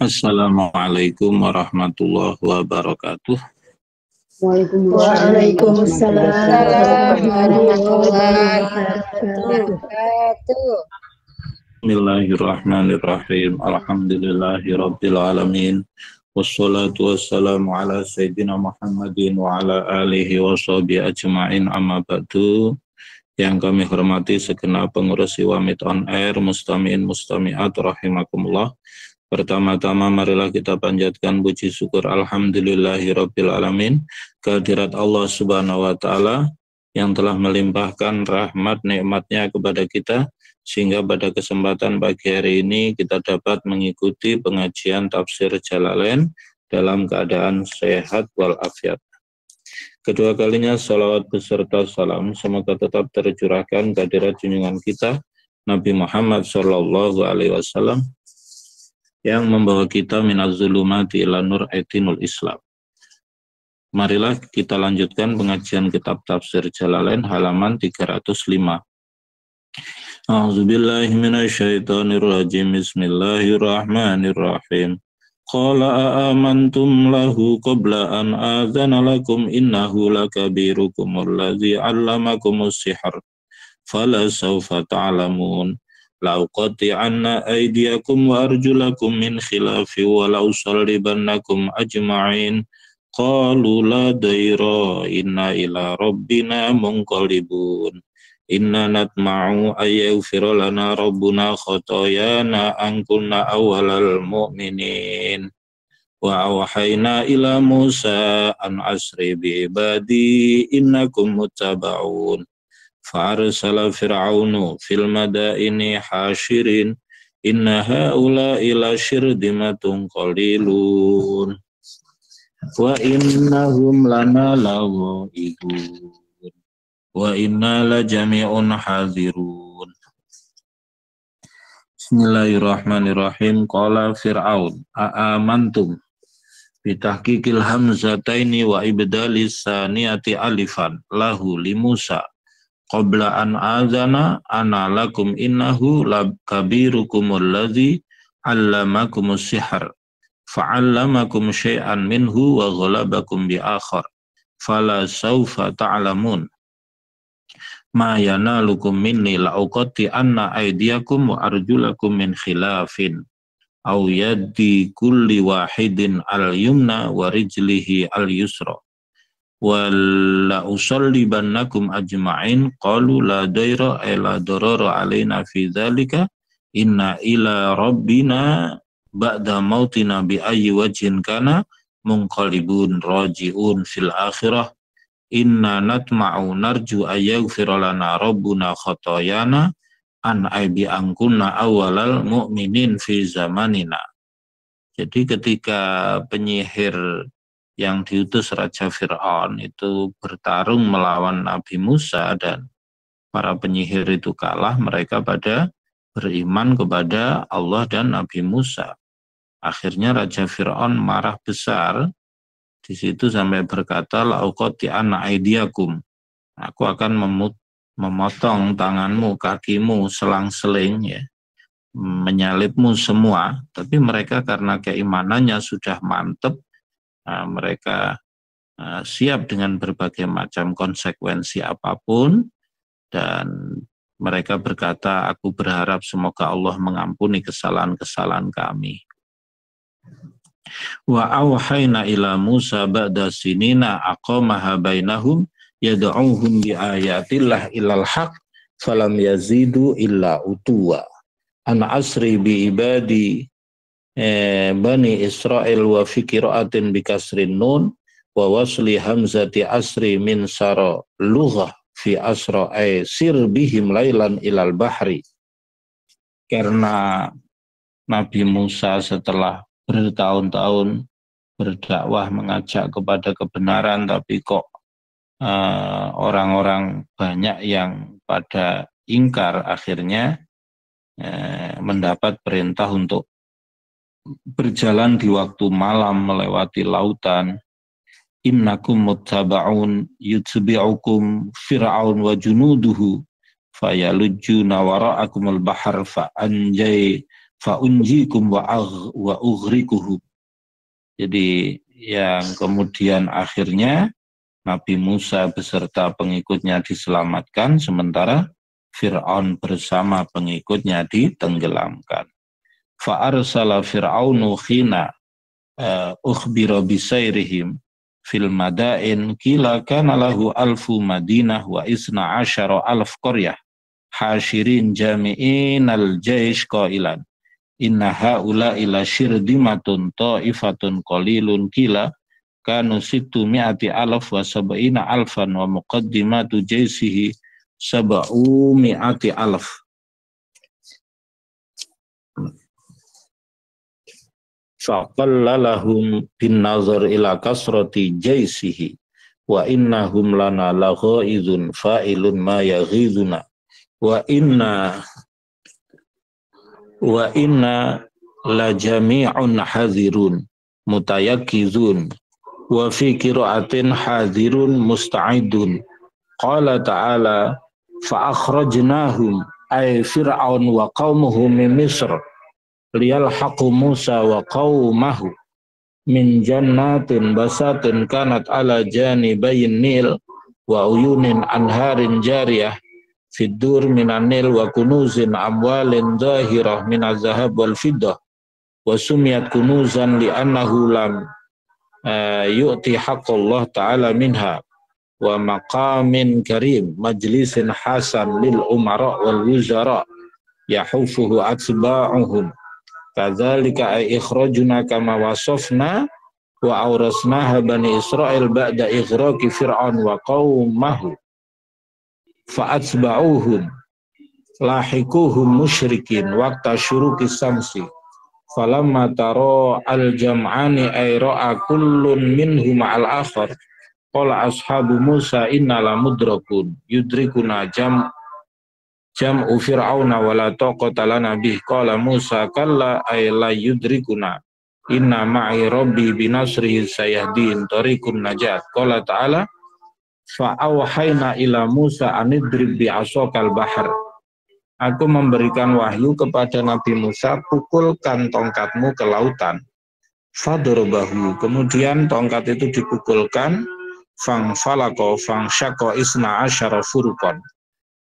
Assalamualaikum warahmatullahi wabarakatuh. Waalaikumsalam warahmatullahi wabarakatuh. Bismillahirrahmanirrahim. Alhamdulillahirabbil alamin. Wassalatu wassalamu ala sayyidina Muhammadin wa ala alihi wa sahbihi ajma'in, amma ba'du. Yang kami hormati segenap pengurus Iwamit On Air, mustami'in mustami'at rahimakumullah. Pertama-tama marilah kita panjatkan puji syukur alhamdulillahirabbil alamin kehadirat Allah Subhanahu wa taala yang telah melimpahkan rahmat nikmatnya kepada kita sehingga pada kesempatan pagi hari ini kita dapat mengikuti pengajian tafsir Jalalain dalam keadaan sehat walafiat. Kedua kalinya salawat beserta salam semoga tetap tercurahkan kehadirat junjungan kita Nabi Muhammad sallallahu alaihi wasallam yang membawa kita minaz zulumati ila nur aitinul Islam. Marilah kita lanjutkan pengajian kitab tafsir Jalalain halaman 305. A'udzubillahi minasyaitonirrajim. Bismillahirrahmanirrahim. Qala aamantum lahu qabla an adzana lakum innahu lakabirukum allazi 'allamakumus sihr fala sawfa ta'lamun. Lauqati'anna aydiyakum wa arjulakum min khilafi wa lausallibannakum ajma'in. Qalu la daira inna ila rabbina munqalibun. Inna natma'u ayyaghfira lana rabbuna khotoyana an kunna awwalal mu'minin. Wa awhayna ila Musa an asri bi ibadi innakum muttaba'un. Fa'arsala fir'aunu fil madaini hasyirin inna haula'i lasyirdimatun qalilun wa innahum lana laghaibun wa inna la jami'un hadirun. Bismillahirrahmanirrahim. Qala fir'aun a'amantum bitahqiqil hamzataini wa ibdalis saniyati alifan lahu li Musa qabla an azana ana lakum innahu lakabirukumul ladzi 'allamakumus sihr fa'allamakum syai'an minhu wa ghalabakum bi akhar fala sawfa ta'lamun ma yanalukum minni la'uqati anna aydiyakum wa arjulakum min khilafin aw yaddi kulli wahidin al-yumna wa rijlihi al-yusra wala usallibannakum ajma'in. Qalu la daira la darara alaina fi dzalika inna ila rabbina ba'da mautina bi ayyi wajhin kana munqalibun raji'un fil akhirah inna natma'u narju ayyaghfira lana rabbuna khotoyana an aibi angkunna awalal mu'minin fi zamanina. Jadi ketika penyihir yang diutus Raja Fir'aun itu bertarung melawan Nabi Musa dan para penyihir itu kalah, mereka pada beriman kepada Allah dan Nabi Musa. Akhirnya Raja Fir'aun marah besar, di situ sampai berkata, la'uqati anna aidiakum, aku akan memotong tanganmu, kakimu, selang-seling, ya, menyalibmu semua. Tapi mereka karena keimanannya sudah mantap, mereka siap dengan berbagai macam konsekuensi apapun dan mereka berkata, aku berharap semoga Allah mengampuni kesalahan-kesalahan kami. Wa awhayna ila Musa ba'da sinina aqamaha bainahum yad'uhum bi ayatillah ilal haq falam yazidu illa utuwa an asri bi ibadi Bani Israel wa fi qira'atin bi kasrin nun wa wasli hamzati asri min sara lughah fi asra ay sir bihim lailan ilal bahri. Karena Nabi Musa setelah bertahun-tahun berdakwah mengajak kepada kebenaran tapi kok orang-orang banyak yang pada ingkar, akhirnya mendapat perintah untuk berjalan di waktu malam melewati lautan. Innakum muttaba'un yutbi'ukum fir'aun wa junuduhu fayalujjuna wara'akumul bahar fa unjikum wa ughriquhum. Jadi yang kemudian akhirnya Nabi Musa beserta pengikutnya diselamatkan, sementara Fir'aun bersama pengikutnya ditenggelamkan. Fa'arsala Fir'aunu khina ukhbira bisairihim fil madain kila kana lahu alfu madinah wa isna asyara alf qaryah hasyirin jami'in al-jaish qailan inna haula ila syirdimatun ta'ifatun qalilun kila kanu sittu mi'ati alaf wa sab'ina alfan wa muqaddimatu jaisihi sab'u mi'ati alaf. Faqallalahum bin nazar ila kasrati jaisihi wa innahum lana laghaizun fa'ilun ma yaghizuna wa inna la jami'un hadhirun mutayakkizun wa fi qira'atin hadhirun musta'idun. Qala ta'ala fa akhrajnahum ay fir'aun wa qaumuhu min misr liyalhaqu Musa wa qaumahu min jannatin basatin kanat ala janibayin nil wa uyunin anharin jariyah fiddur minan nil wa kunuzin amwalin zahirah minaz zahab wal fiddah wa sumiyat kunuzan li'annahu lam yu'ti haqqallah ta'ala minha wa maqamin karim majlisin hasan lil umara wal wuzara yahufuhu atsba'uhum kadzalika ay ikhrajuna kama wasafna wa awrasnaha bani Israil ba'da ighraqi fir'aun wa qaumahu fa atsba'uhum lahikuhum musyrikin waqta syuruqi samsi falamma tara al-jam'ani ay ra'a kullun minhum al-akhar qala ashabu Musa inna la mudrakun yudrikuna jam'u fir'auna wa la taqata lana bih qala Musa kalla ay la yudrikuna inna ma'i rabbi binasrihi sayahdin tariqun najat. Qala ta'ala fa awhayna ila Musa anidrib bi asokal bahar. Aku memberikan wahyu kepada Nabi Musa, pukulkan tongkatmu ke lautan. Fadrobahu, kemudian tongkat itu dipukulkan, fang falako fang syako isna asyara furqan.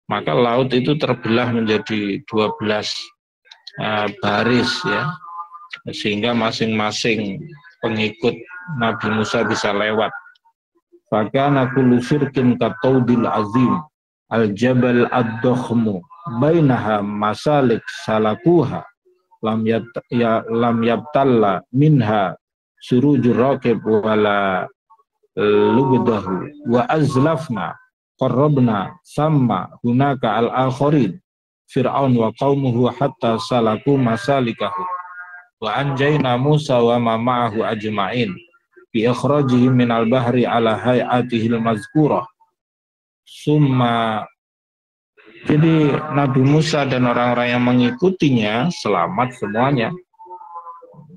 Maka laut itu terbelah menjadi 12 baris ya, sehingga masing-masing pengikut Nabi Musa bisa lewat. Fakana kullu firqin kataudil azim al-jabal ad-dakhmu bainaha masalik salakuha lam yabtalla minha surujur raqib wala lubdahu wa azlafna qarrabna samma hunaka al-akhirin Fir'aun wa qaumuhu hatta salaku masalikahu wa anjayna Musa wa ma ma'ahu ajma'in bi ikhrajihi minal bahri ala hay'atihil mazkurah. Summa, jadi Nabi Musa dan orang-orang yang mengikutinya selamat semuanya,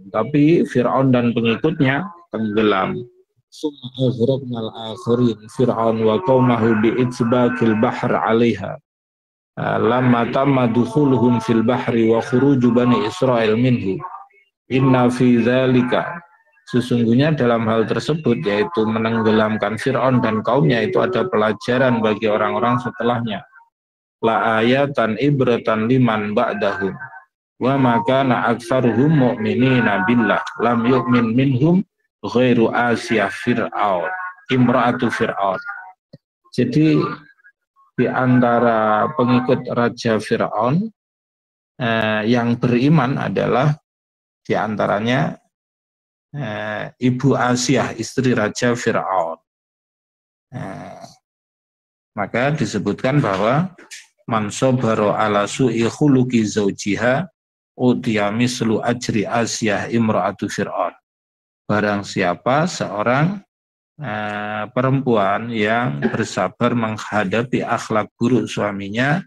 tapi Fir'aun dan pengikutnya tenggelam. Summa aghraqnal akhirin Fir'aun wa qaumahu bi itsbaqil bahr 'alaiha lamma tamma dukhuluhum fil bahri wa khuruju bani Israil minhu inna fi dzalika, sesungguhnya dalam hal tersebut yaitu menenggelamkan Fir'aun dan kaumnya itu ada pelajaran bagi orang-orang setelahnya. La ayatan ibratan liman ba'dahum wa ma kana aktsaruhum mu'minina billah lam yu'min minhum ghairu Asiyah Fir'aun imra'atu Fir'aun. Jadi di antara pengikut Raja Fir'aun yang beriman adalah di antaranya Ibu Asiyah, istri Raja Fir'aun. Maka disebutkan bahwa man sabara ala su'i khuluqi zaujiha utiya mislu ajri Asiyah imra'atu Fir'aun. Barang siapa seorang perempuan yang bersabar menghadapi akhlak buruk suaminya,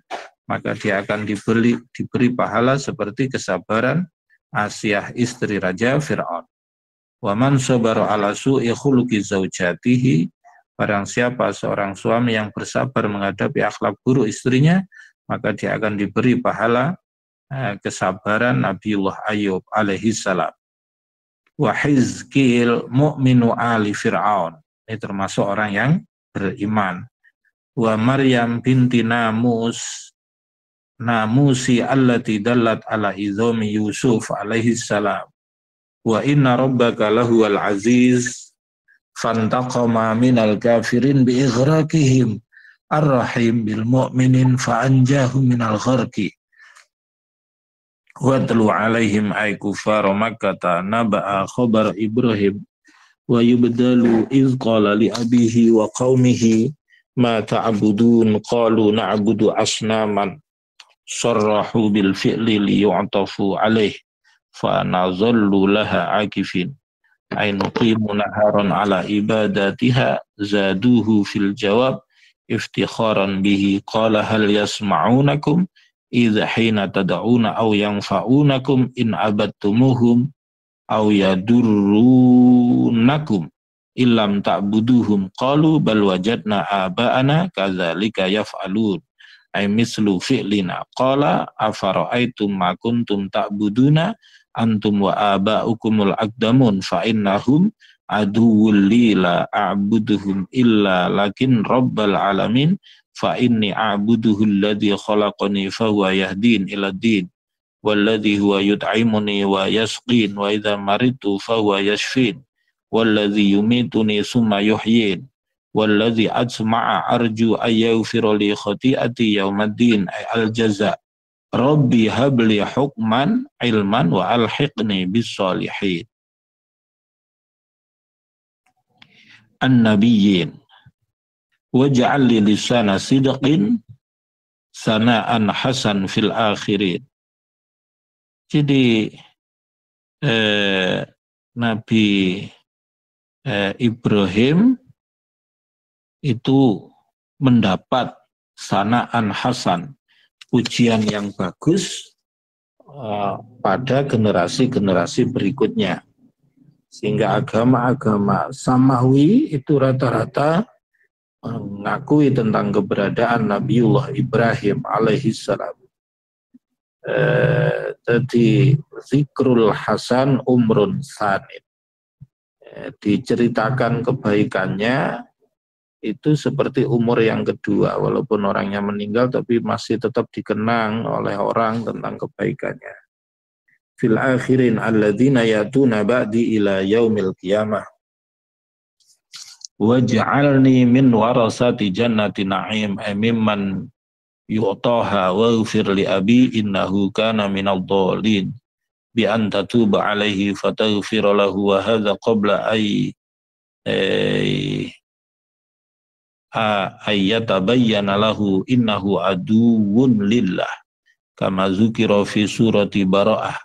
maka dia akan diberi pahala seperti kesabaran Asiyah istri Raja Fir'aun. Wa man sabara ala su'i khuluqi zaujatihi, barang siapa seorang suami yang bersabar menghadapi akhlak buruk istrinya, maka dia akan diberi pahala kesabaran Nabiullah Ayub alaihi salam. Wa Hizkil mu'minu ali Fir'aun. Ini termasuk orang yang beriman. Wa Maryam binti Namusi allati dallat ala idhami Yusuf alaihi salam. Wa inna rabbaka lahuwal aziz fantaqama minal kafirin bi ighraqihim ar-rahim bil mu'minin fa'anjahu minal gharqi. Watlu alaihim ay kufar Makkah naba'a khabar Ibrahim wa yubdalu iz qala li abihi wa qaumihi ma ta'budun qalu na'budu asnaman sarrahu bil fi'li li yu'tafu alaih fa nazallu laha akifin ay nuqimu naharan ala ibadatiha zaduhu fil jawab iftikharan bihi qala hal yasma'unakum idza hina tad'una aw yanfa'unakum in abattumuhum aw yadurrunakum illam ta'buduhum qalu bal wajadna aba'ana kadzalika yaf'alun ay mislu fi'lina qala afara'aitum ma kuntum ta'buduna antum wa aba'ukumul aqdamun fa innahum aduwwul li la a'buduhum illa lakin rabbal alamin fa inni a'buduhu alladhi khalaqani fa huwa yahdin ila din walladhi huwa yut'imuni wa yasqin wa idza maridtu fa huwa yashfin walladhi yumituni summa yuhyin walladhi asma'a arju ayyaghfira li khati'ati yaumaddin ay al jaza rabbi habli hukman ilman wa alhiqni bis sholihin. An-nabiyyin waj'al li lisana sidqin sana'an hasan fil akhirin. Jadi Nabi Ibrahim itu mendapat sana'an hasan, pujian yang bagus pada generasi-generasi berikutnya. Sehingga agama-agama Samawi itu rata-rata mengakui tentang keberadaan Nabiullah Ibrahim alaihi salam. Jadi zikrul hasan umrun sanid, diceritakan kebaikannya itu seperti umur yang kedua, walaupun orangnya meninggal tapi masih tetap dikenang oleh orang tentang kebaikannya. Fil akhirin alladzina yatuna ba'di ila yaumil qiyamah waj'alni min warasati jannati na'im ay mimman yu'taha waghfir li abi innahu kana minadh dhalin bi an tatuba alaihi fataghfir lahu wa hadza qabla ayyatabayyana lahu innahu aduwwun lillah kama zukira fi surati bara'ah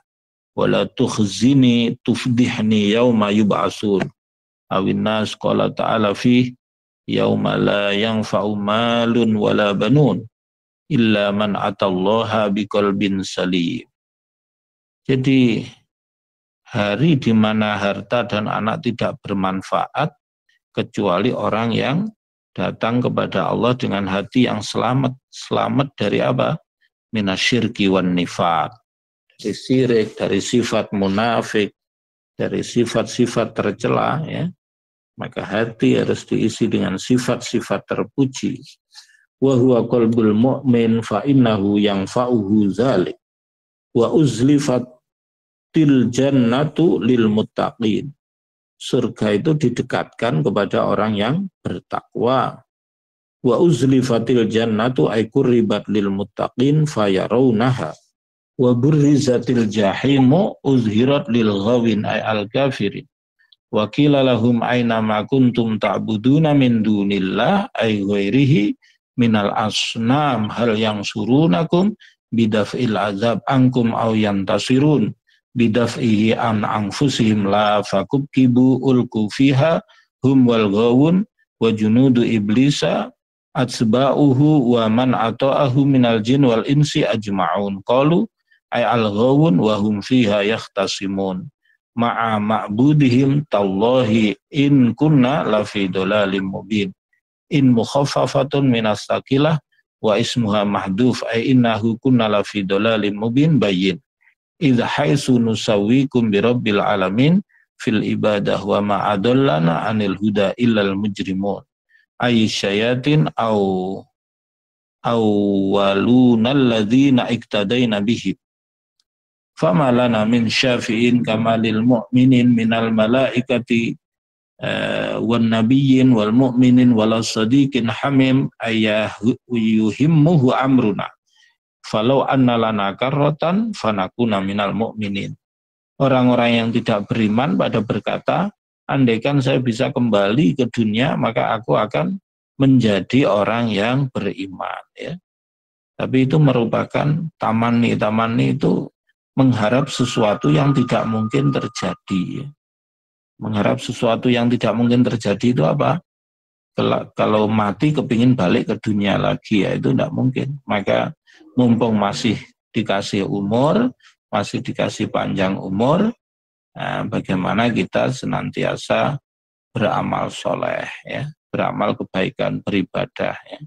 wala tukhzini tufdihni yawma yub'asun awin nas qala ta'ala fi yauma la yanfa'u malun wala banun illa man atallaha biqalbin salim. Jadi hari di mana harta dan anak tidak bermanfaat kecuali orang yang datang kepada Allah dengan hati yang selamat dari apa? Minasyirki wan nifaq, dari syirik, dari sifat munafik, dari sifat-sifat tercela, ya. Maka hati harus diisi dengan sifat-sifat terpuji. Wa huwa qalbul mu'min fa innahu yanfa'uhu dzalik. Wa uzlifatil jannatu lil muttaqin. Surga itu didekatkan kepada orang yang bertakwa. Wa uzlifatil jannatu ay qurribat lil muttaqin fayarawnaha. Wa burrizatil jahimu uzhirat lil ghawin ay al kafirin. Wa qila lahum aina ma kuntum ta'buduna min dunillah ay ghairihi minal asnam hal yang surunakum bidaf'il azab ankum aw yantasirun bidaf'ihi an anfusihim la fakubkibu ulku fiha hum wal ghawun wa junudu iblisa atsba'uhu wa man ata'ahu minal jin wal insi ajma'un qalu ay al ghawun wa hum fiha yakhtasimun ma'a ma'budihim tallahi in kunna lafi dolalim mubin in mukhaffafatun minas saqilah wa ismuha mahdhuf ay innahu kunna la fi dhalalin mubin bayyin idh haitsu nusawwikum bi rabbil alamin fil ibadah wa ma adallana anil huda illal mujrimun ay syayatin au walunal ladzina iktadaina bihi fama lana min syafi'in kamalil mu'minin minal malaikati wan nabiyyin wal mu'minin wal sadiqin hamim ayyuhimmuhu amruna falau anna lana karratan fanakuna minal mu'minin. Orang-orang yang tidak beriman pada berkata, andaikan saya bisa kembali ke dunia maka aku akan menjadi orang yang beriman, ya. Tapi itu merupakan tamani itu mengharap sesuatu yang tidak mungkin terjadi, ya. Mengharap sesuatu yang tidak mungkin terjadi itu apa? Kalau mati kepingin balik ke dunia lagi, ya itu tidak mungkin. Maka mumpung masih dikasih umur, masih dikasih panjang umur, nah, bagaimana kita senantiasa beramal soleh, ya, beramal kebaikan, beribadah, ya.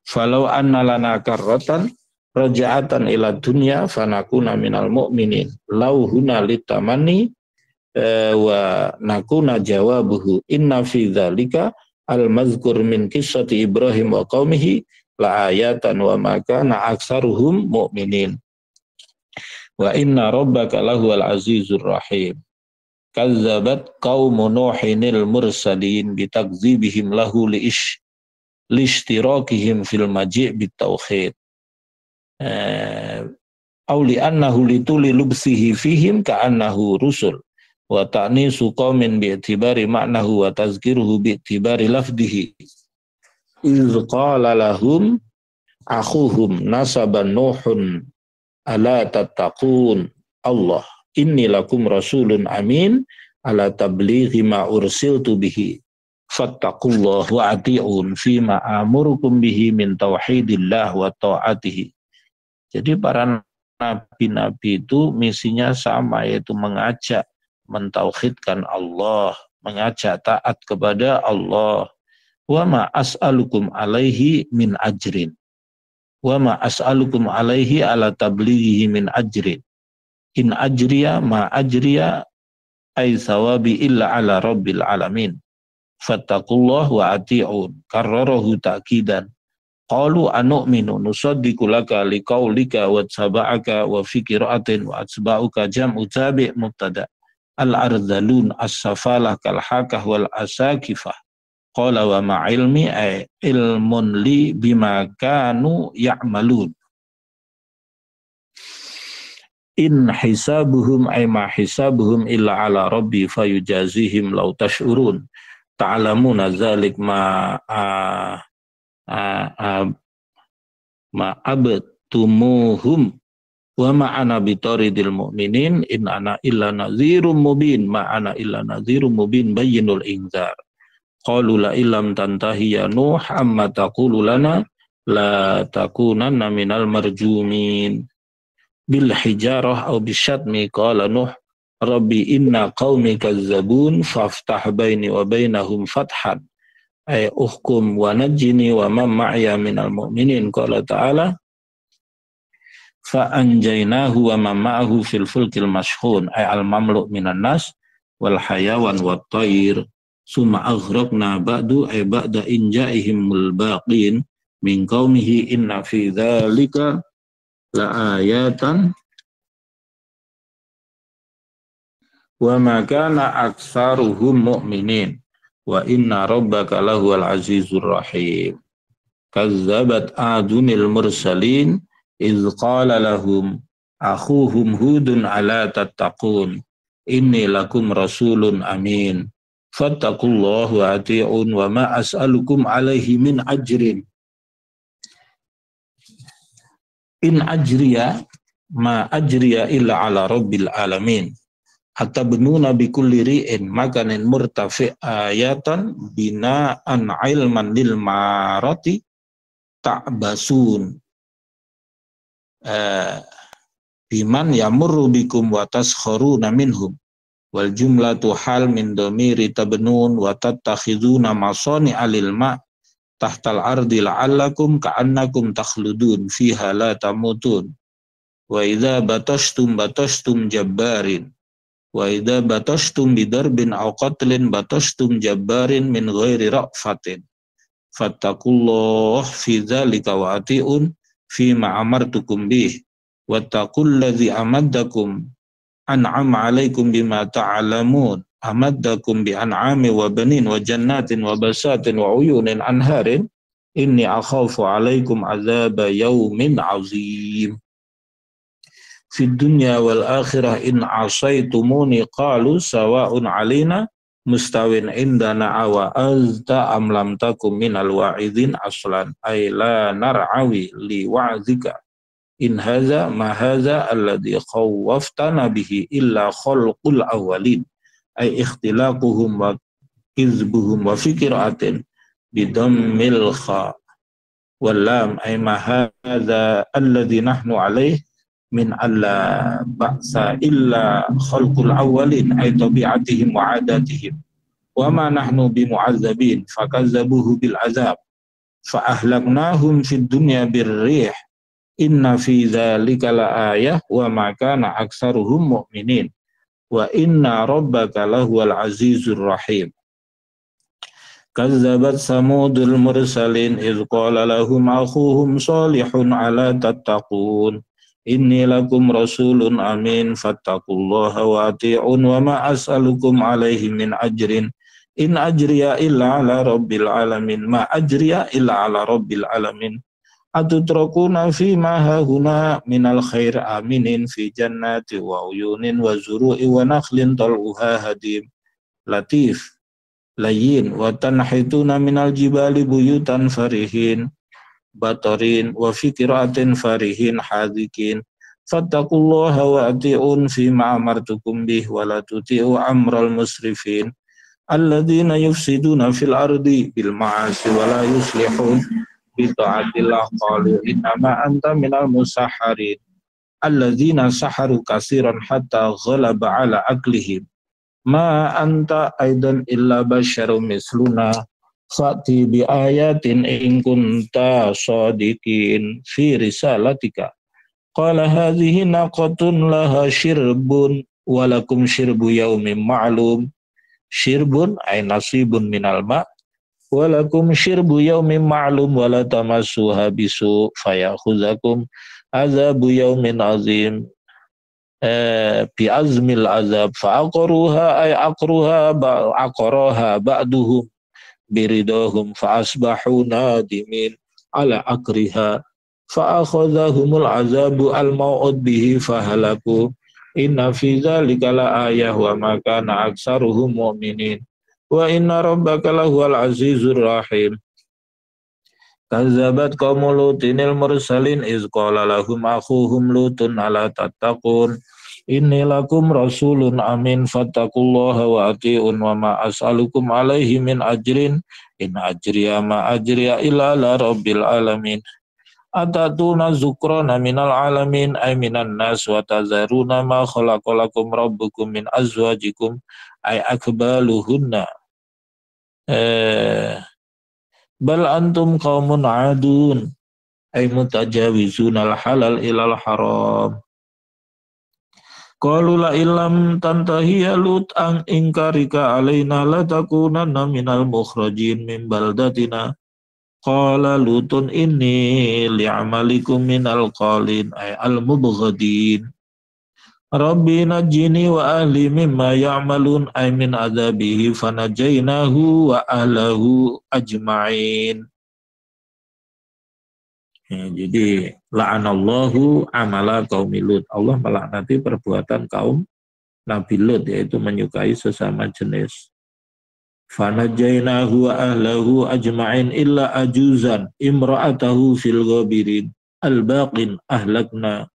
Falau anna lana karratan raja'atan ila dunya fanakuna minal mu'minin lauhuna litamani wa nakuna jawabuhu inna fi dzalika al-mazkur min qissati Ibrahim wa qaumihi la ayatan wa ma kana aktsaruhum mu'minin wa inna rabbaka lahuwal azizur rahim kazzabat qaumu nuhinil mursalin bitakdzibihim lahu lishtirakihim fil maji' bitauhid aw li annahu lituli lubsihi fihim ka'annahu rusul wa ta'nisu qaumin bi'tibari ma'nahu wa tazkiruhu bi'tibari lafdihi iz qala lahum akhuhum nasaban nuhun ala tattaqun Allah inni lakum rasulun amin ala tablighi ma ursiltu bihi fattaqullah wa ati'un fima amurukum bihi min tauhidillah wa ta'atihi. Jadi para nabi-nabi itu misinya sama, yaitu mengajak mentauhidkan Allah, mengajak taat kepada Allah. Wa ma as'alukum alaihi min ajrin. Wa ma as'alukum alaihi ala tablighihi min ajrin. In ajriya ma ajriya ay thawabi illa ala rabbil alamin. Fattaqullah wa ati'un. Karrarahu ta'kidan. Qalu anu'minu nusaddiqu laka liqaulika wa tsaba'aka wa fi qira'atin wa atsba'uka jam'u tabi' mubtada. Al-ardhalun as-safalah kal-hakah wal asakifah. Qala wa ma'ilmi ay ilmun li bima kanu ya'malun. In hisabuhum ay ma hisabuhum illa ala rabbi fayujazihim law tash'urun. Ta'lamuna dzalik ma abtumuhum wa ma ana bitaridil mu'minin in ana illa nadhirum mubin ma ana illa nadhirum mubin bayyinul inzar. Qalu la illam tantahi ya Nuh amma taqulu lana la takunanna minal marjumin bil hijarah aw bisyatmi qala Nuh rabbi inna qaumi kazzabun faftah baini wa bainahum fathan ay uhkum wa najini wa man ma'ya minal mu'minin qala ta'ala fa anjaynahu wa man ma'ahu fil fulkil mashhun ay al mamlu' minan nas wal hayawan wat tayr summa aghraqna ba'du ay ba'da inja'ihimul baqin min qaumihi inna fi dzalika la ayatan wa ma kana aktsaruhum mu'minin wa inna rabbaka lahuwal azizur rahim. Kazzabat adunil mursalin iz qala lahum akhuhum hudun ala tattaqun inni lakum rasulun amin fattaqullaha wa ati'un wa ma as'alukum alaihi min ajrin in ajriya ma ajriya illa ala rabbil alamin atabnuna bikulli ri'in makanin murtafi ayatan bina'an ilman lil marati ta'basun biman yamurru bikum wa taskharuna minhum wal jumlatu hal min dhamiri tabnun wa tattakhiduna masani alil ma tahtal ardi la'allakum ka'annakum takhludun fiha la tamutun wa idza batashtum jabbarin wa idza batashtum bidarbin aw qatlin batashtum jabbarin min ghairi ra'fatin fattaqullah fi dzalika wa ati'un fi ma amartukum bih wattaqul ladzi amaddakum an'ama 'alaikum bima ta'lamun amaddakum bi an'ami wa banin wa jannatin wa basatin wa uyunin anharin inni akhafu 'alaikum azaba yaumin 'azim fid dunya wal akhirah in 'asaitumuni qalu sawa'un 'alaina mustawin indana awa azta am lam takum minal wa'idin aslan ay la nar'awi li wa'zika in hadza ma hadza alladhi khawwaftana bihi illa khalqul awwalin ay ikhtilaquhum wa kizbuhum wa fikratin bidammil kha wal lam ay ma hadza alladhi nahnu alayh min alla ba'sa illa khalqul awwalin ay tabi'atihim wa adatihim wa ma nahnu bimu'azzabin fakazzabuhu bil azab fa ahlaknahum fid dunya birrih inna fi dzalika la ayah wa ma kana aktsaruhum mu'minin wa inna rabbaka lahuwal azizur rahim. Kazzabat samudul mursalin idh qala lahum akhuhum salihun ala tattaqun inni lakum rasulun amin fattaqullaha wa ati'un wa ma as'alukum alaihi min ajrin in ajriya illa ala rabbil alamin ma ajriya illa ala rabbil alamin atutrakuna fi ma hahuna minal khair aminin fi jannati wa uyunin wa zuru'i wa nakhlin tal'uha hadim latif layyin wa tanhituna minal jibali buyutan farihin batarin wa fikratin farihin hadikin fattaqullaha wa ati'un fi ma amartukum bih wa la tuti'u amral musrifin alladzina yufsiduna fil ardi bil ma'asi wa la yuslihun bita'atillah qalu innama anta minal musahharin alladzina saharu kasiran hatta ghalaba ala aklihim ma anta aidan illa basyarum misluna fa'ti bi ayatin in kunta shadiqin fi risalatika qala hadhihi naqatun laha shirbun wa lakum shirbu yaumin ma'lum shirbun ay nasibun minal ma' walakum syirbu yaumin ma'lum wala tamassuha bisu fayakhuzakum azabu yaumin azim bi azmil azab fa'aqruha ay aqruha aqraha ba'duhum biridahum fa'asbahu nadimin ala akriha fa'akhadhahumul azabu al-mau'ud bihi fahalaku inna fi dzalika la ayah wa ma kana aktsaruhum mu'minin wa inna rabbaka lahuwal azizur rahim. Kazzabat qaumul lutinil mursalin iz qala lahum akhuhum lutun ala tattaqun inni lakum rasulun amin fattaqullaha wa ati'un wa ma as'alukum alaihi min ajrin in ajriya ma ajriya illa la rabbil alamin atatuna zukrana minal alamin ay minan nas wa tazaruna ma khalaqalakum rabbukum min azwajikum ay akbaluhunna bal antum qaumun adun ay mutajawizunal halal ilal haram qalu la illam tantahi ya lut an inkarika alaina latakunanna minal mukhrajin min baldatina qala lutun inni li'amalikum minal qalin ay al mubghadin Rabbi najini wa ahli mimma ya'malun ay min adzabihi fanajainahu wa ahlahu ajma'in. Ya, jadi la'anallahu amala qaumi Lut. Allah melaknati perbuatan kaum Nabi Lut yaitu menyukai sesama jenis. Fanajainahu wa ahlahu ajma'in illa ajuzan imra'atahu fil ghabirin al-baqin ahlakna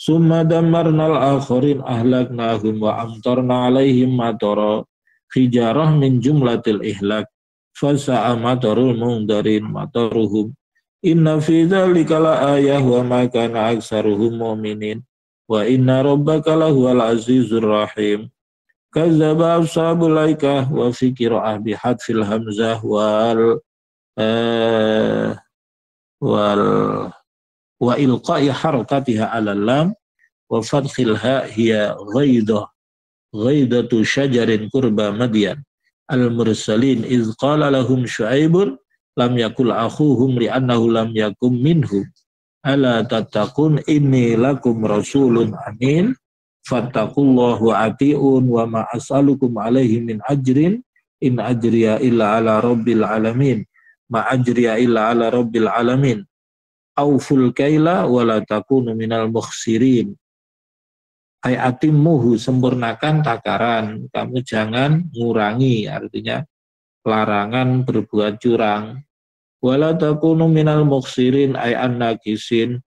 summa dammarnal akhirin ahlaknahum wa amtarna alaihim matara hijarah min jumlatil ihlak fasa'a matarul mundarin mataruhum inna fi dzalika la ayah wa ma kana aktsaruhum mu'minin wa inna rabbaka lahuwal azizur rahim kadzdzaba ashabul aikah wa fi qira'ah bi hadfil hamzah wal wal wa ilqa'i harakatiha 'ala lam wa fathil ha hiya ghaidatu syajarin qurba madyan al-mursalin iz qala lahum syu'aibun lam yakul akhuhum li'annahu lam yakum minhum ala tattaqun inni lakum rasulun amin fattaqullahu ati'un wa ma as'alukum alaihi min ajrin in ajriya illa ala rabbil alamin ma ajriya illa ala rabbil alamin auful kaila wa la takunu minal mukhsirin. Ay atimmuhu, sempurnakan takaran, kamu jangan ngurangi, artinya larangan berbuat curang. Wala takunu minal mukhsirin ay annakisin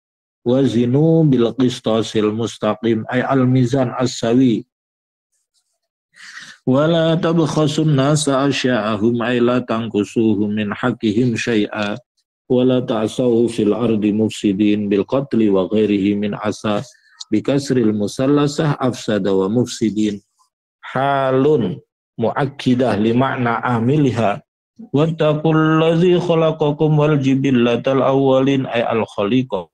wazinu bil qistasil mustaqim ay al mizan as-sawi. Wala tabkhasun nasa asya'ahum ay la tanqusuhum min haqqihim syai'a wala ta'sawu fil ardi mufsidin bil qatli wa ghairihi min asas bikasril musallasah afsada wa mufsidin halun muakkidah li makna amiliha wattaqul ladzi khalaqakum wal jibillatal awwalin ay al khaliqah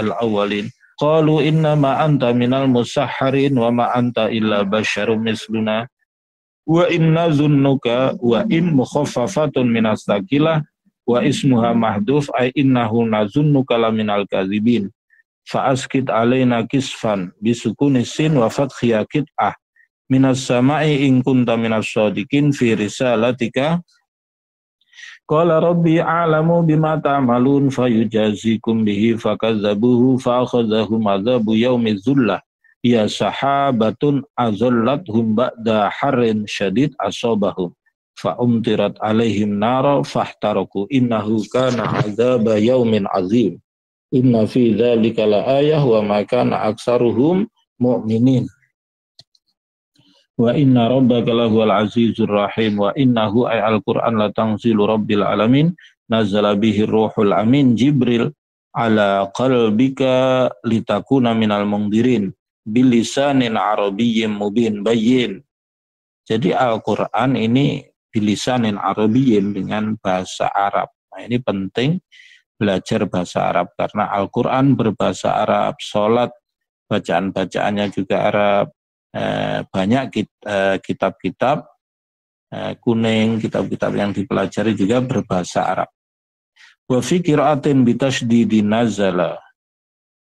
al awwalin qalu inna ma anta minal musahharin wa ma anta illa basyarum misluna wa inna zunnuka wa in mukhaffafatun minas saqilah wa ismuha mahduf ay innahu nazunnuka laminal kadzibin fa'askid alaina kisfan bisukunis sin wa fathiyya kit'ah minas sama'i in kunta minas shadiqin fi risalatika qala rabbi a'lamu bima ta'malun fayujazikum bihi fakazzabuhu fa'akhadhahum adzabu yaumiz zullah ya sahabatun azallathum ba'da harrin syadid asabahum fa'umtirat alaihim nara fahtaraku innahu kana adzaba yaumin azim inna fi dzalika laayah wa ma kana aktsaruhum mu'minin wa inna rabbaka lahuwal azizur rahim wa innahu ay al-Qur'an la tanzilu rabbil alamin nazala bihi ruhul amin Jibril ala qalbika litakuna minal mundirin bilisanin arabiyyin mubin bayyin. Jadi Al-Qur'an ini bilisanin arabiyyin dengan bahasa Arab. Nah, ini penting belajar bahasa Arab karena Al-Quran berbahasa Arab, sholat bacaan-bacaannya juga Arab, banyak kitab-kitab kuning, kitab-kitab yang dipelajari juga berbahasa Arab. Wa fi qira'atin bitasydidi nazala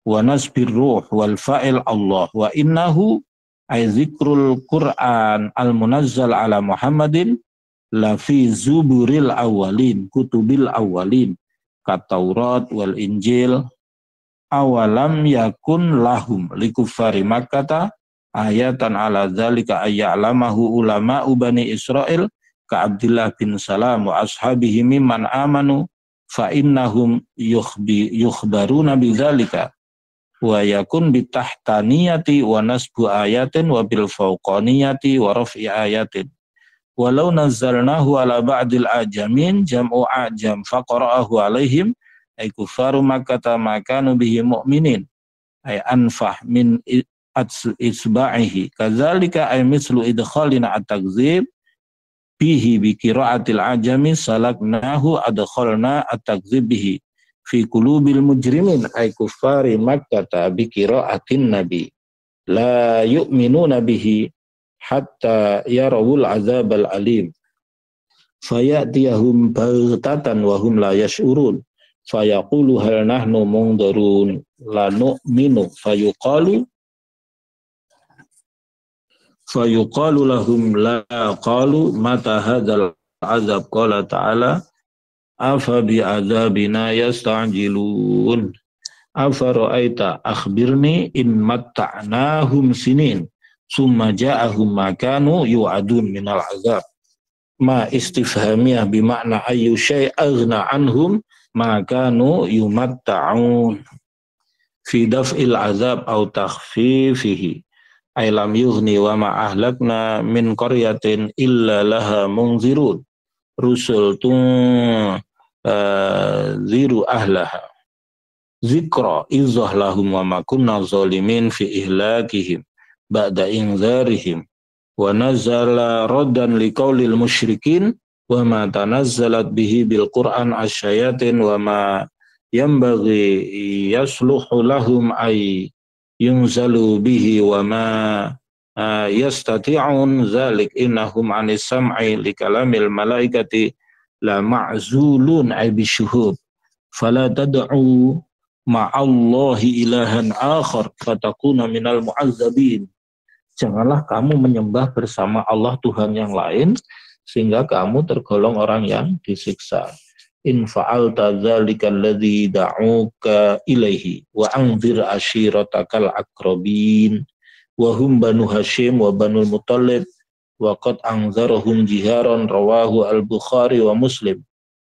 wa nasbir ruh wal fa'il Allah wa innahu ay zikrul Qur'an al-munazzal ala Muhammadin la fi zuburil awwalin kutubil awwalin Taurat wal Injil awalam yakun lahum likufari Makkah ayatan ala dzalika ayya'lamahu ulama'u bani Israil ka Abdullah bin Salam wa ashabihi mimman amanu fa innahum yukhbaruna bidzalika wa yakun bitahtaniyati wa nasbu ayatin wa bil fawqaniyati wa raf'i ayatin walau nazzalnahu ala ba'dil ajamin jam'u ajam faqara'ahu alaihim ay kufaru makkata makanu bihi mu'minin ay anfah min isba'ihi kadzalika ay mislu idkhalina at-takdzib bihi bi qira'atil ajami salaknahu adkhalna at-takdzib bihi fi qulubil mujrimin ay kufari makkata bi qira'atin nabi la yu'minuna bihi hatta yarawul azabal alim fayatiyahum baghtatan wa hum la yash'urun fayaqulu hal nahnu mundarun la nu'minu fayuqalu lahum la qalu mata hadzal azab qala ta'ala afa bi adzabina yasta'jilun afa ra'aita akhbirni in matta'nahum sinin summa ja'ahum makanu yu'adun minal azab ma istifhamiyah bimakna ayyu syai' aghna anhum makanu yumatta'un fi daf'il azab au takhfifihi ay lam yughni wa ma ahlakna min qaryatin illa laha munzirun rusul ziru ahlaha zikra izah lahum wa ma kunna zalimin fi ihlakihim ba'da inzarihim wa nazala raddan liqaulil musyrikin wa ma tanazzalat bihi bil Qur'an asyayatin wa ma yanbaghi yasluhu lahum ay yunzalu bihi wa ma yastati'un zalik innahum 'anis sam'i li kalamil malaikati la ma'zulun ay bisyuhud fala tad'u ma'allahi ilahan akhar fatakuna minal mu'azzabin. Janganlah kamu menyembah bersama Allah Tuhan yang lain sehingga kamu tergolong orang yang disiksa. In fa'alta dzalika alladzi da'uka ilaihi wa anzir ashiratakal aqrabin wa hum banu Hashim wa banu Muttalib wa qad anzarahum jiharan rawahu al-Bukhari wa Muslim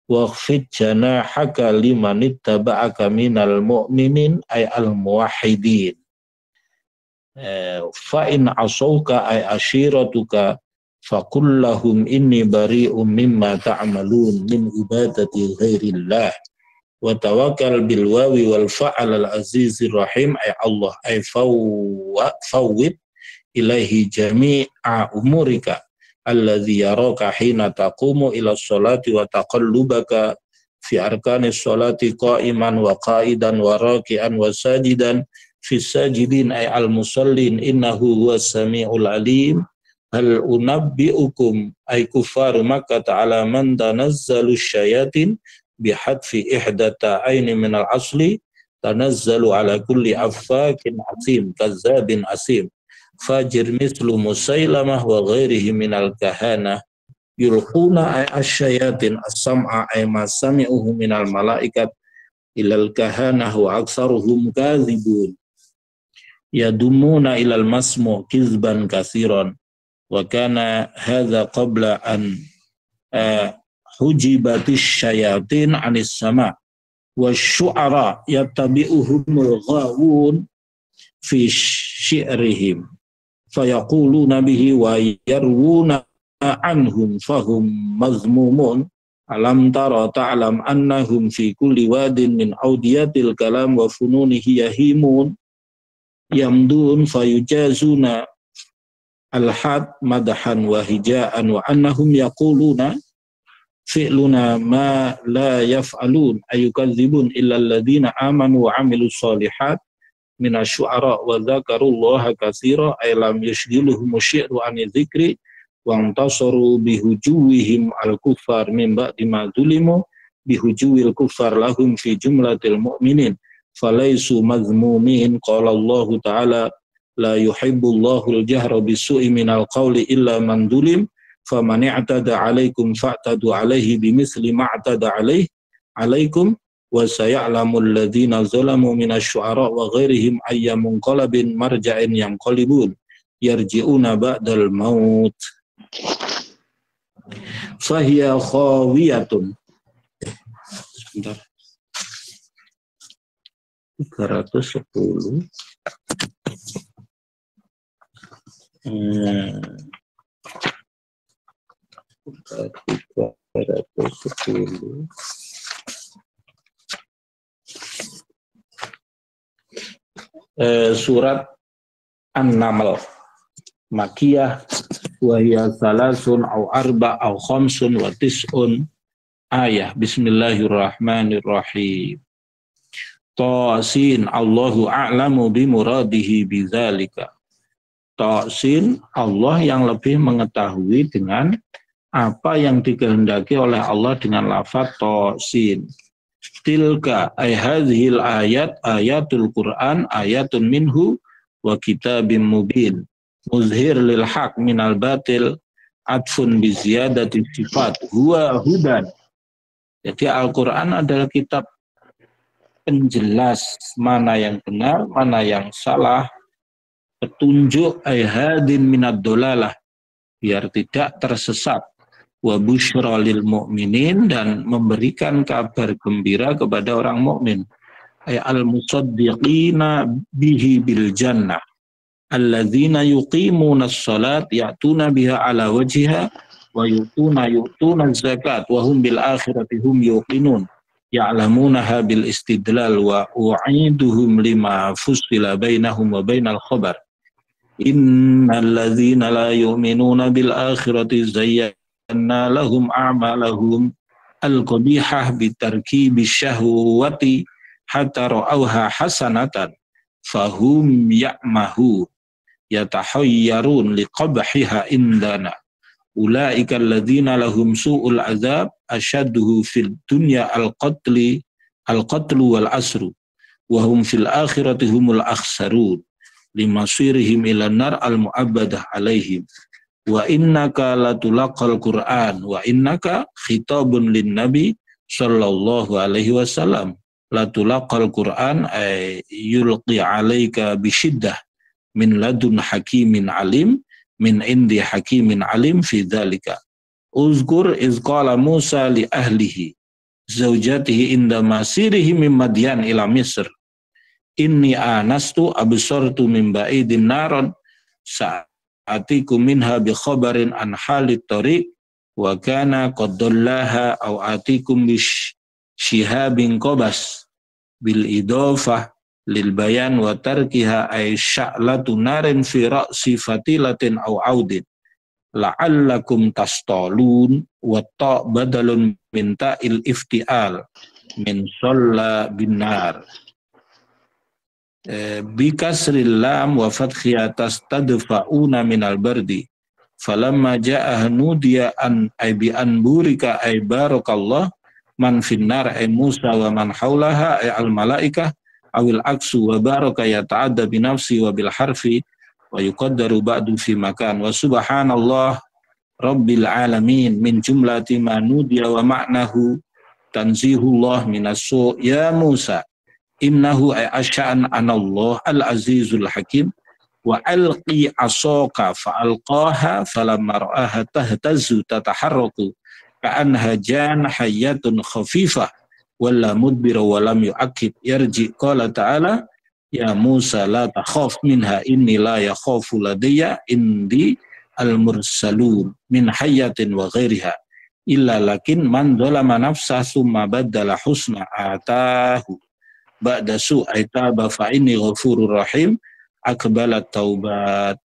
wa khfid janahaka liman ittaba'aka minal mu'minin ay al-muwahhidin fa in asauka ay ashiratuka faqul lahum inni bari'um mimma ta'malun min ibadati ghairillah wa tawakkal bil wawi wal fa'al al azizir rahim ay Allah ay fawwid ilaihi jami'a umurika alladhi yaraka hina taqumu ila sholati wa taqallubaka fi arkanis sholati qa'iman wa qa'idan wa raki'an wa sajidan fi sajidin ay al musallin innahu huwas sami'ul alim. Hal unabbi'ukum ay kuffar Makkah ta'ala man tanazzalu syayatin bihadfi ihdata aini minal asli tanazzalu ala kulli affakin asim kazzabin asim fajir mislu musailamah wa ghairihi minal kahana yulquna ay asyayatin as-sam'a ay ma sami'uhu minal malaikat ilal kahanah wa aksaruhum kadhibun yadumuna ilal masmu kizban kathiran wa kana hadha qabla an hujibatish syayatin anis sama wa syu'ara yattabi'uhumul ghawun fi syi'rihim fayaquluna bihi wa yarwuna anhum fahum mazmumun alam tara ta'lam annahum fi kulli wadin min awdiyatil kalam wa fununihi yahimun yamdun fayujazuna al-had madahan wa hija'an wa annahum yaquluna fi'luna ma la yaf'alun ayukadzibun illa alladhina amanu wa amilus solihat minasyu'ara wa dzakarullaha katsira ay lam yashghiluhum syi'ru an dzikri wa antasaru bihujuwihim al-kuffar min ba'di ma zulimu bihujuwil kuffar lahum fi jumlatil mu'minin falaisu mazmumin qala Allah ta'ala la yuhibbullahu al-jahra bisu'i minal qawli illa man zulim faman i'tada 'alaikum fa'tadu 'alaihi bimithli ma i'tada 'alaikum wa saya'lamul ladzina zalamu minasy-syu'ara wa ghairihim ayyamun qalbin marja'in yanqalibun yarji'una ba'dal maut fahiya khawiyatun. Sebentar. 310 surat An-Naml Makiyah wa hiya salasun aw arba aw khamsun wa tis'un ayah. Bismillahirrahmanirrahim. Tasin Allahu a'lamu bimuradihi bidzalika. Tasin Allah yang lebih mengetahui dengan apa yang dikehendaki oleh Allah dengan lafaz tasin. Tilka ay hadhil ayat ayatul Quran ayatun minhu wa kitabim mubin muzhir lil haq minal batil atfun bi ziyadati sifat huwa hudan. Jadi Al-Qur'an adalah kitab penjelas mana yang benar, mana yang salah, petunjuk ayhadin minad dolalah biar tidak tersesat, wa busyra lil mu'minin dan memberikan kabar gembira kepada orang mukmin, ay al musaddiqina bihi bil jannah alladzina yuqimuna as-salat ya'tuna biha ala wajhiha wa yu'tuna zakat wa hum bil akhirati hum yuqinun ya'lamunaha bil istidlal wa u'iduhum lima fussila bainahum wa bainal khabar innal ladzina la yu'minuna bil akhirati zayyana zayyana lahum a'malahum al-qabihah bitarkibi syahwati hatta ra'awha hasanatan fahum ya'mahu yatahayyarun liqabhiha indana ulaika alladzina lahum su'ul azab asyadduhu fid dunya al-qatlu wal asru wa hum fil akhirati humul akhsarun limasirihim ila nar al-mu'abbadah alaihim wa innaka latulaqal Qur'an wa innaka khitabun lin nabi sallallahu alaihi wasallam latulaqal Qur'an ay yulqi alaika bisyiddah min ladun hakimin alim min indi hakimin alim fi dzalika uzkur iz qala Musa li ahlihi zaujatihi inda masirihi min Madyan ila Misr inni anastu absortu min ba'idin naron sa'atikum minha bi khabarin an halit tariq wa kana qad dallaha aw atikum bi shihabin qabas bil idafah lil bayan wa tarkiha ay sya'latu narin fi ra'si fatilatin aw audin la'allakum tastalun wa ta' badalun min ta'il iftial min shalla bin nar bi kasril lam wa fathiha tastadfa'una min al bardi falamma ja'a nudiya an ay bi an burika ay barakallah man finnar ay Musa wa man haulaha ay al malaikah awil aksu wa baraka yata'adda bi nafsi wa bil harfi wa yuqaddaru ba'du fi makan wa subhanallah rabbil alamin min jumlati ma nudiya wa ma'nahu tanzihullah minasu ya Musa innahu ay asya'an anallah al azizul hakim wa alqi asaka fa alqaha falamma ra'aha tahtazzu tataharraku ka'anha jan hayyatun khafifah wala mudbira walam yu'akib yarji qala ta'ala ya Musa la takhaf minha inni la yakhafu ladayya indi al-mursalun min hayyatin wa ghairiha illa lakin man zalama nafsah summa baddala husna atahu ba'da su'ai taba fa inni ghafurur rahim akbalat taubat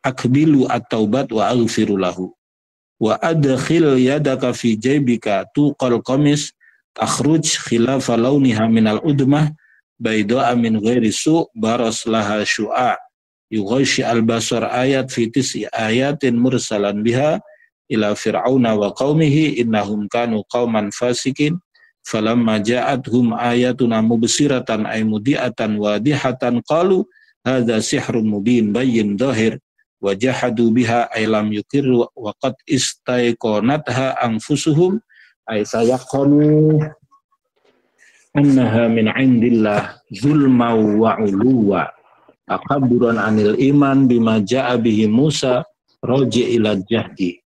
akbilu at-taubat wa aghfiru lahu wa adkhil yadaka fi jaybika tuqal qamis takhruj khilafa launiha minal udmah bayda'a min ghairi su' baras laha syu'a yughayshi al-basar ayat fi tis'i ayatin mursalan biha ila fir'auna wa qaumihi innahum kanu qauman fasikin falamma ja'athum ayatuna mubsiratan ay mudiatan wadihatan qalu hadza sihrun mubin bayyin dhahir wa jahadu biha ay lam yukirru wa qad istaiqanatha anfusuhum ay sayaqanu annaha min indillah zulma wa uluwa akaburan anil iman bima ja'a bihi Musa raji ila jahdi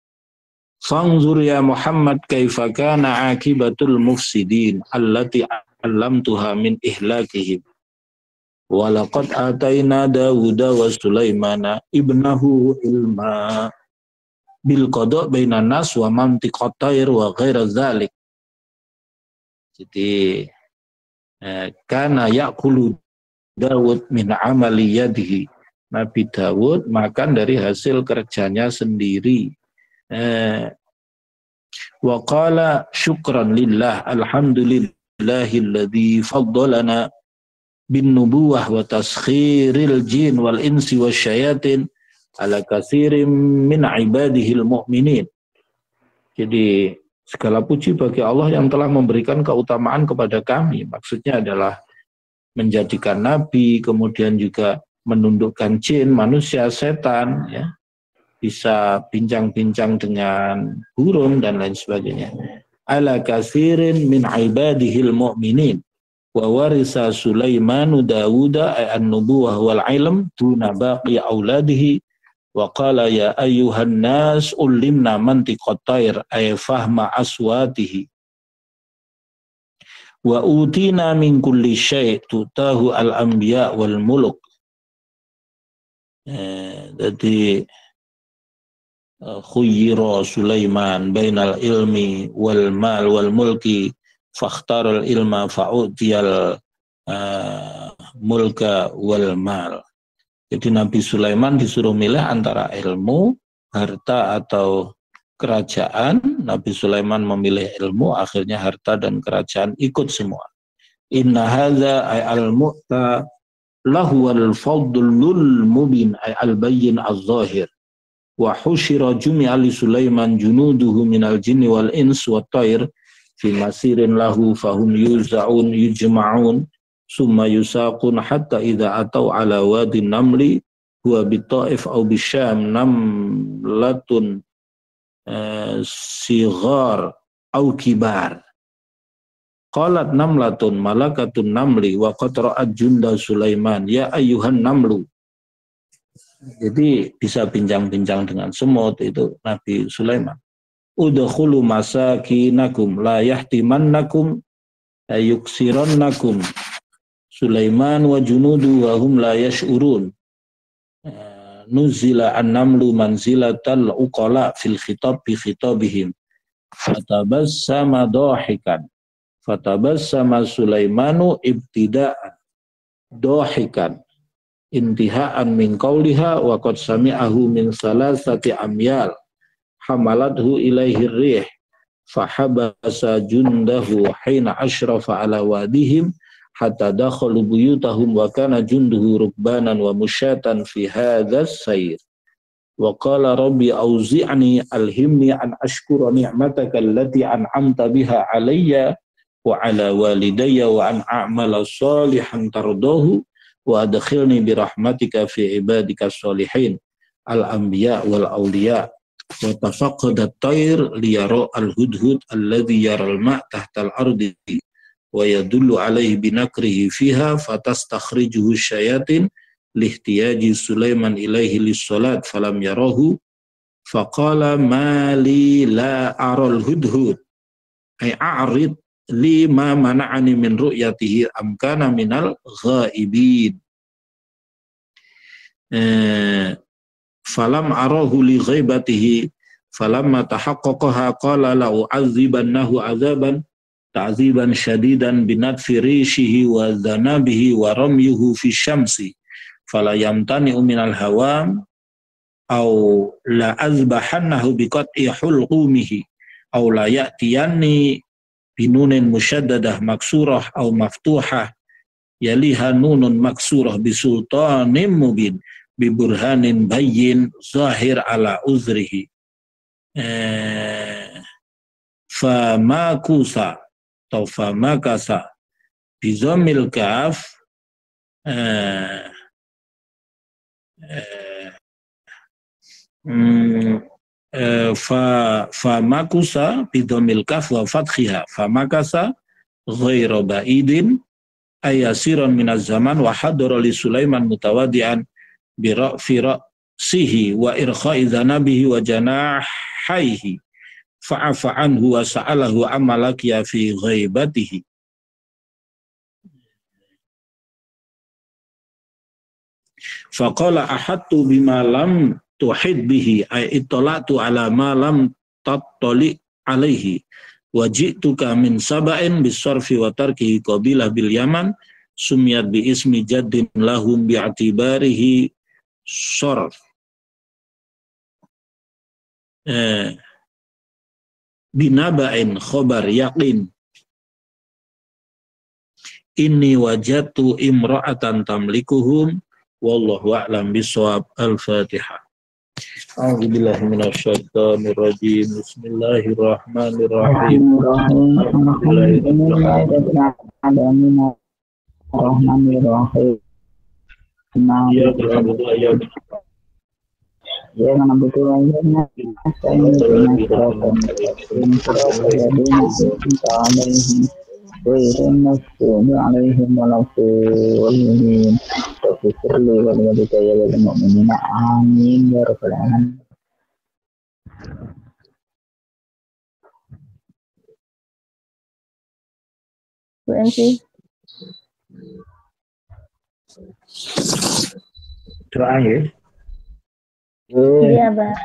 fanzur ya Muhammad kaifa kana akibatul mufsidin allati allamtuha min ihlakihim walaqad ataina Dawuda wa Sulaimana ibnahu ilma bil qada bainan nas wa mantiqat tayr wa ghaira dzalik. Jadi kana ya'kulu Dawud min amali yadihi. Nabi Dawud makan dari hasil kerjanya sendiri. Wa qala syukran lillah alhamdulillahilladzi faddalana bin nubuwah wa taskhiril jin wal insi wasyayatin ala katsirin min ibadihil mu'minin. Jadi segala puji bagi Allah yang telah memberikan keutamaan kepada kami. Maksudnya adalah menjadikan nabi, kemudian juga menundukkan jin, manusia, setan, ya, bisa bincang-bincang dengan burung dan lain sebagainya. Ala katsirin min ibadihil mu'minin. Wa warisa Sulaimanu Dawuda an-nubuwah wal ilm duna baqi auladihi wa qala ya ayyuhan nas ulimna mantiqat tayr ay fahma aswatihi wa utina min kulli syai' tutahu al-anbiya wal muluk. Jadi khuyyira Sulaiman bainal ilmi wal mal wal mulki fakhtarul ilma fa'utiyal mulka wal mal. Jadi Nabi Sulaiman disuruh milih antara ilmu, harta atau kerajaan. Nabi Sulaiman memilih ilmu, akhirnya harta dan kerajaan ikut semua. Inna hadza ay al-mu'ta lahu al-fadlul mubin ay al-bayyin az-zahir. Wa husyira jumi'a li Sulaiman junuduhu minal jinni wal ins wat tayr fi masirin lahu fahum yuza'un yujma'un summa yusaqun hatta idza atau ala wadi namli huwa bita'if au bisyam namlatun sighar au kibar. Qalat namlatun malakatun namli wa qad ra'at junda Sulaiman ya ayyuhan namlu. Jadi bisa bincang-bincang dengan semut itu Nabi Sulaiman. Udkhulu masakinakum la yahtimannakum ayuksirannakum Sulaiman wa junudu wa hum la yash'urun. Nuzila an-namlu manzilatal uqala fil khitab bi khitabihim. Fatabassama dahikan. Fatabassama Sulaimanu ibtida'an dahikan. Intiha'an min qawliha wa qad sami'ahu min salasati amyal hamalathu ilaihi rih fahabasa jundahu hina ashrafa ala wadihim hatta dakhalu buyutahum wa kana junduhu rukbanan wa musyatan fi hadzal sayr wa qala rabbi auzi'ni alhimni an ashkura ni'mataka allati an'amta biha alayya wa ala walidayya wa an a'mala salihan tardahu wa adkhilni bi rahmatika fi ibadika sholihin al-anbiya wal awliya wa tafaqqada at-tayr liyara al-hudhud alladhi yara al-ma' tahta al-ardi wa yadullu alayhi binakrihi fiha fatastakhrijuhu syayatin lihtiyaji Sulaiman ilaihi lis-salat falam yarahu faqala ma li la ara al-hudhud ay a'rid li ma mana'ani min ru'yatihi amkana minal ghaibin. Falam arahu li ghaibatihi falamma tahaqqaqaha qala la u'adzibannahu azaban ta'ziban syadidan binatfi rishihi wa dhanabihi wa ramyuhu fi syamsi fala yamtani'u minal hawam au la azbahannahu biqat'i hulqumihi au la ya'tiyanni binunin musyaddadah maksurah au maftuhah yaliha nunun maksurah bisultanim mubin biburhanin bayyin zahir ala uzrihi famakusa atau famakasa bizamil kaf famakusa bidomil kaf wa fathiha famakasa ghairu ba'idin ayasiran minaz zaman wa hadara li Sulaiman mutawadian bi ra'sihi wa irkha'i dhanabihi wa janahaihi fa'afa anhu wa sa'alahu amalakiya fi ghaibatihi. Faqala ahattu bima lam tuhid bihi ay ittala'tu ala ma lam tattali alaihi wa ji'tuka min saba'in bisarfi wa tarkihi qabilah bil yaman sumiyat bi ismi jaddin lahum bi'atibarihi sarf binaba'in khobar yaqin inni wajatu imra'atan tamlikuhum wallahu a'lam bisawab. Al-Fatihah. A'udzubillahi minasyaitonir rajim. Bismillahirrahmanirrahim. Amin ya rabbal alamin. Bu MC. Doa ya. Iya, Mbak.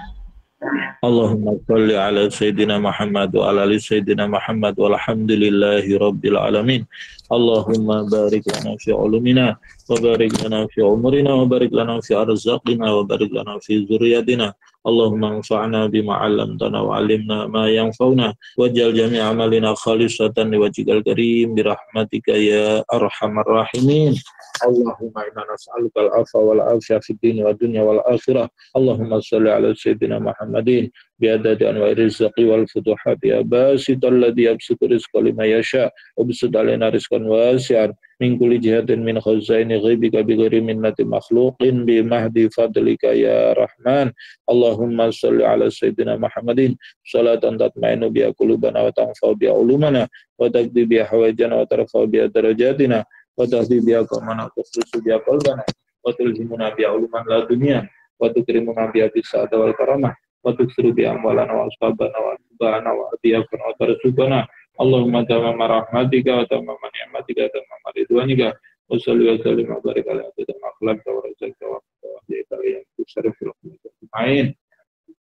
Allahumma sholli ala Sayyidina Muhammad wa ala ali Sayyidina Muhammad walhamdulillahi rabbil alamin. Allahumma barik lana fi ulumina wa barik lana fi umurina wa barik lana fi arzaqina wa barik lana fi zurriyatina. Allahumma anfa'na bima 'allamtana wa 'allimna ma yanfa'una waj'al jami'a amalina khalisatan liwajhikal karim bi rahmatika ya arhamar rahimin. Allahumma inna nas'aluka al-'afwa wal 'afiyah fid din wa dunya wal akhirah. Allahumma shalli ala Sayyidina Muhammadin bi'adadi anwa'i rizqi wal futuhat ya basital ladzi yabsutu rizqa liman yasha wa bisud alaina rizqan wasi'an min kulli jihatin min khazaini ghaibika bi ghairi minnati makhluqin bi mahdi fadlika ya rahman. Allahumma shalli ala Sayyidina Muhammadin salatan tatma'innu biha qulubana wa tanfa'u biha ulumana wa taqdi biha hawaijana wa tarfa'u biha darajatina wa tahdi biha qamana tusrisu biha qalbana wa tulhimuna biha uluman la dunya wa tukrimuna biha bisa'ata wal karamah wa tuksiru biha amwalana wa ashabana wa asbana wa adiyakuna wa tarsubana. Allahumma tamama rahmatika wa tamama ni'matika wa tamama ridwanika wa salli wa sallim wa barik ala abdika makhlaq wa razaqka wa wahdika yang tusarifil ajma'in.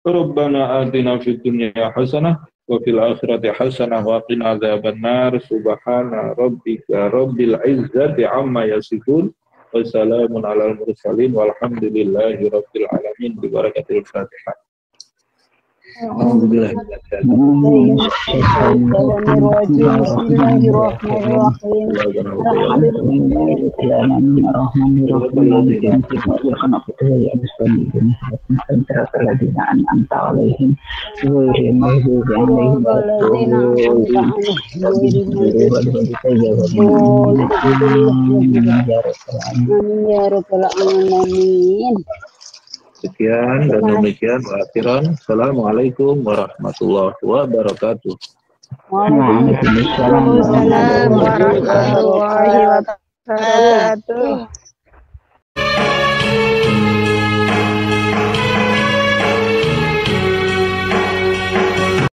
Rabbana atina fid dunya hasanah wa fil akhirati hasanah wa qina adzabannar. Subhana rabbika rabbil izzati amma yasifun wa salamun alal mursalin walhamdulillahi rabbil alamin bi barakatil Fatihah. Alhamdulillah. Sekian dan demikian akhiran. Assalamualaikum warahmatullahi wabarakatuh. Waalaikumsalam warahmatullahi wabarakatuh.